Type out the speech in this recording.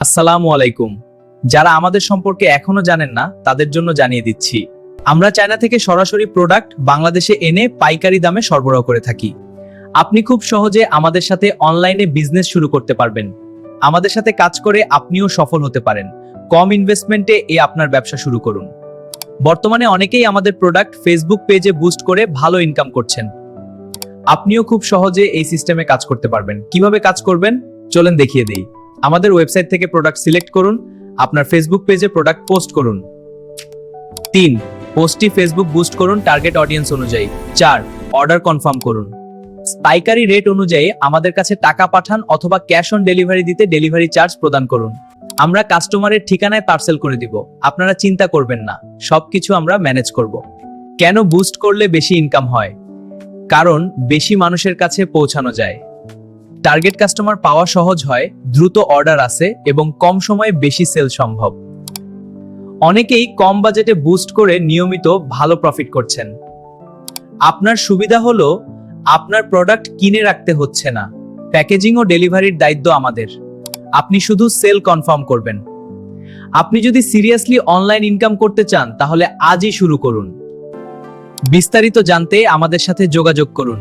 আসসালামু আলাইকুম। যারা আমাদের সম্পর্কে এখনো জানেন না তাদের জন্য জানিয়ে দিচ্ছি, আমরা চায়না থেকে সরাসরি প্রোডাক্ট বাংলাদেশে এনে পাইকারি দামে সরবরাহ করে থাকি। আপনি খুব সহজে আমাদের সাথে অনলাইনে বিজনেস শুরু করতে পারবেন। আমাদের সাথে কাজ করে আপনিও সফল হতে পারেন। কম ইনভেস্টমেন্টে আপনার ব্যবসা শুরু করুন। বর্তমানে অনেকেই আমাদের প্রোডাক্ট ফেসবুক পেজে বুস্ট করে ভালো ইনকাম করছেন। আপনিও খুব সহজে এই সিস্টেমে কাজ করতে পারবেন। কিভাবে কাজ করবেন চলেন দেখিয়ে দেই। আমাদের ওয়েবসাইট থেকে প্রোডাক্ট সিলেক্ট করুন, আপনার ফেসবুক পেজে প্রোডাক্ট পোস্ট করুন। 3. পোস্টটি ফেসবুক বুস্ট করুন টার্গেট অডিয়েন্স অনুযায়ী। 4. অর্ডার কনফার্ম করুন। পাইকারি রেট অনুযায়ী আমাদের কাছে টাকা পাঠান অথবা ক্যাশ অন ডেলিভারি দিতে ডেলিভারি চার্জ প্রদান করুন। আমরা কাস্টমারের ঠিকানায় পার্সেল করে দিব। আপনারা চিন্তা করবেন না, সবকিছু আমরা ম্যানেজ করব। কেন বুস্ট করলে বেশি ইনকাম হয়? কারণ বেশি মানুষের কাছে পৌঁছানো যায়, টার্গেট কাস্টমার পাওয়া সহজ হয়, দ্রুত অর্ডার আসে এবং কম সময়ে বেশি সেল সম্ভব। অনেকেই কম বাজেটে বুস্ট করে নিয়মিত ভালো প্রফিট করছেন। আপনার সুবিধা হলো আপনার প্রোডাক্ট কিনে রাখতে হচ্ছে না। প্যাকেজিং ও ডেলিভারির দায়িত্ব আমাদের। আপনি শুধু সেল কনফার্ম করবেন। আপনি যদি সিরিয়াসলি অনলাইন ইনকাম করতে চান তাহলে আজই শুরু করুন। বিস্তারিত জানতে আমাদের সাথে যোগাযোগ করুন।